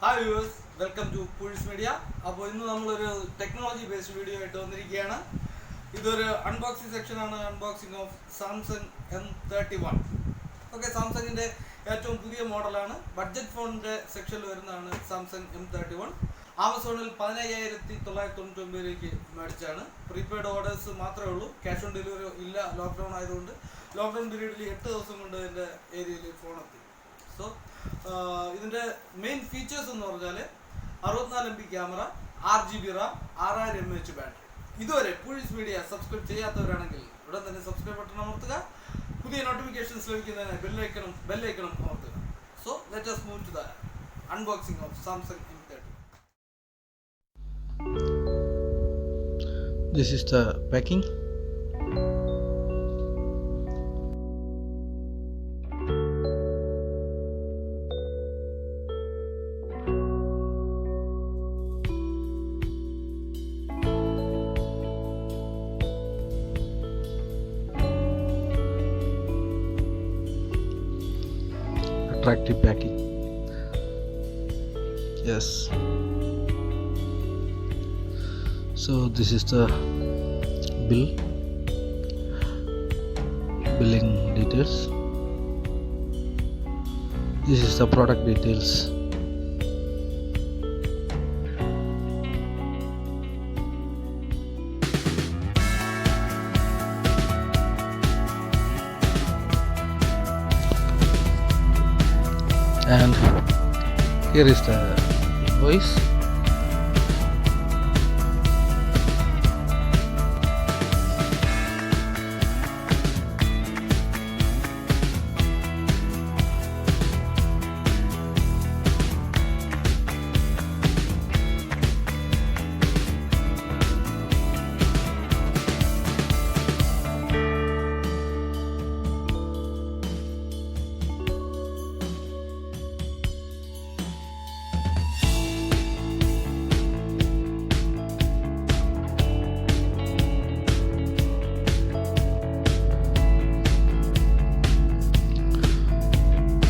Hi viewers, welcome to Push Media. അപ്പോൾ ഇന്ന് നമ്മളൊരു ടെക്നോളജി ബേസ്ഡ് വീഡിയോ ആയിട്ട് വന്നിരിക്കുകയാണ്. ഇതൊരു അൺബോക്സിംഗ് സെക്ഷനാണ്. Unboxing of Samsung M31. Okay, സാംസങ്ങിൻ്റെ ഏറ്റവും പുതിയ മോഡലാണ്. ബഡ്ജറ്റ് ഫോണിൻ്റെ സെക്ഷനിൽ വരുന്നതാണ് സാംസങ് M31. ആമസോണിൽ 15,999 രൂപയ്ക്ക് മേടിച്ചാണ്. പ്രീപെയ്ഡ് ഓർഡേഴ്സ് മാത്രമേ ഉള്ളൂ, ക്യാഷ് ഓൺ ഡെലിവറി ഇല്ല. ലോക്ക്ഡൗൺ ആയതുകൊണ്ട് ലോക്ക്ഡൗൺ പീരീഡിൽ 8 ദിവസം കൊണ്ട് എൻ്റെ ഏരിയയിൽ ഫോണെത്തി. സോ ഇതിൻ്റെ മെയിൻ ഫീച്ചേഴ്സ് എന്ന് പറഞ്ഞാൽ 64 MB camera, 6GB Ram, 6000 mAh battery. ഇതുവരെ പുഷ് മീഡിയ സബ്സ്ക്രൈബ് ചെയ്യാത്തവരാണെങ്കിൽ ഉടൻ തന്നെ സബ്സ്ക്രൈബ് ബട്ടൺ അമർത്തുക. പുതിയ നോട്ടിഫിക്കേഷൻസ് ലഭിക്കുന്നതിന് ബെല്ലൈക്കണം അമർത്തുക. So let us move to the unboxing of Samsung M31. This is the packing. Attractive packing. Yes. So this is the billing details. This is the product details. And here is the invoice.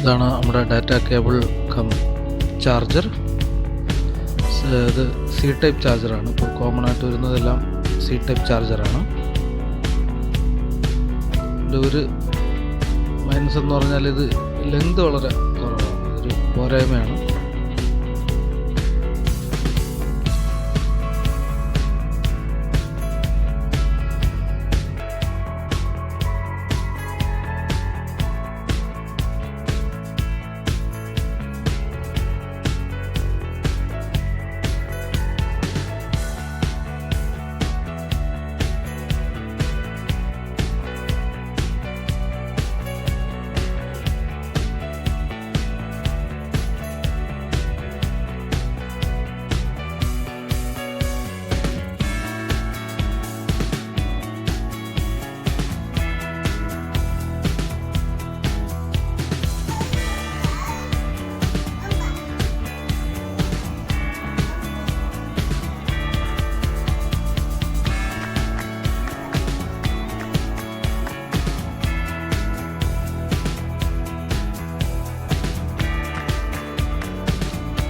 ഇതാണ് നമ്മുടെ data cable come charger. ഇത് C type ചാർജറാണ്. ഇപ്പോൾ common ആയിട്ട് വരുന്നതെല്ലാം C type ചാർജറാണ്. ഇതിൻ്റെ ഒരു minus എന്ന് പറഞ്ഞാൽ ഇത് ലെങ്ത് വളരെ കുറവാണ്. ഇതൊരു പോരായ്മയാണ്.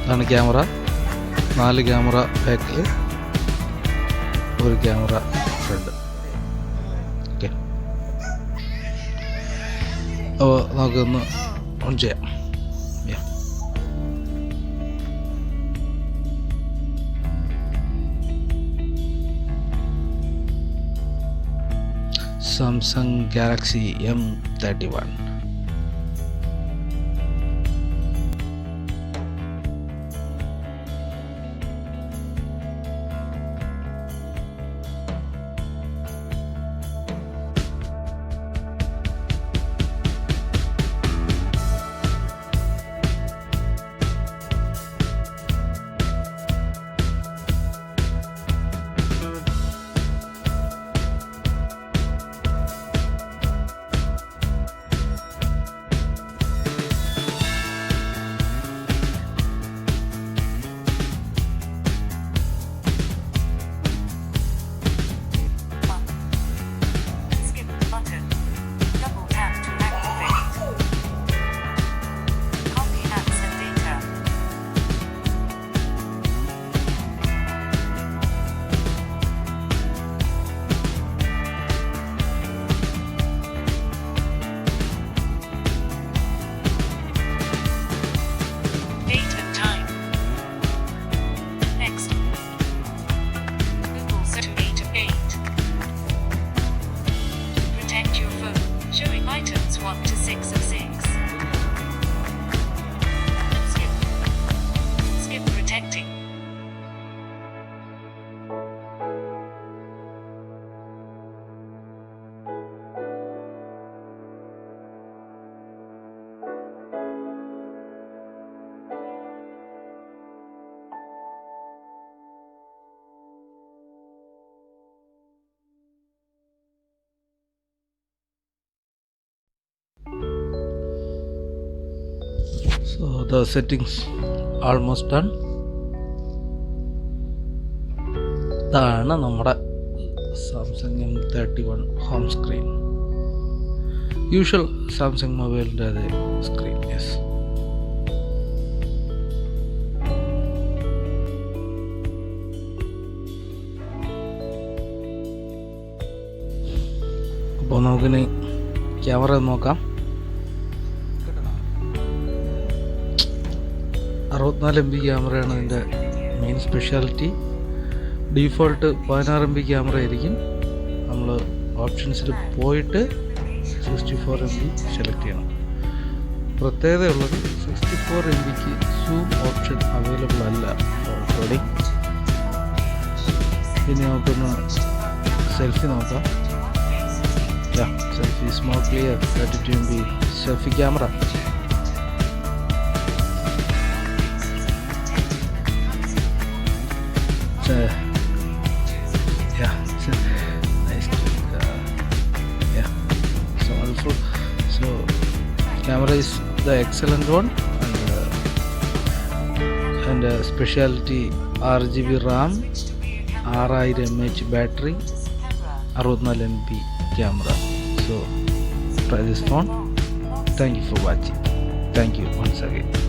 ഇതാണ് ക്യാമറ. 4 ക്യാമറ ബാക്കിൽ, 1 ക്യാമറ ഫ്രണ്ട്. ഓക്കെ, അപ്പോൾ നമുക്കൊന്ന് ഓൺ ചെയ്യാം. Samsung Galaxy M31. So the settings almost done. ഇതാണ് നമ്മുടെ Samsung M31 home screen. Usual Samsung മൊബൈലിൻ്റെ അതേ സ്ക്രീൻ. യെസ്. അപ്പോൾ നമുക്കിനി ക്യാമറ നോക്കാം. 64 MB ക്യാമറയാണ് ഇതിൻ്റെ main speciality. Default 16 MB camera ആയിരിക്കും. നമ്മൾ ഓപ്ഷൻസിൽ പോയിട്ട് 64 MB സെലക്ട് ചെയ്യണം. പ്രത്യേകതയുള്ളത് 64 MBക്ക് സൂം ഓപ്ഷൻ അവൈലബിൾ അല്ല ഓൾറെഡി. ഇനി നമുക്കൊന്ന് സെൽഫി നോക്കാം. Selfie is more clear. 32 MB selfie camera. So camera is the excellent one, and specialty RGB RAM, 6000 mAh battery, 64 MB camera. So try this phone. Thank you for watching. Thank you once again.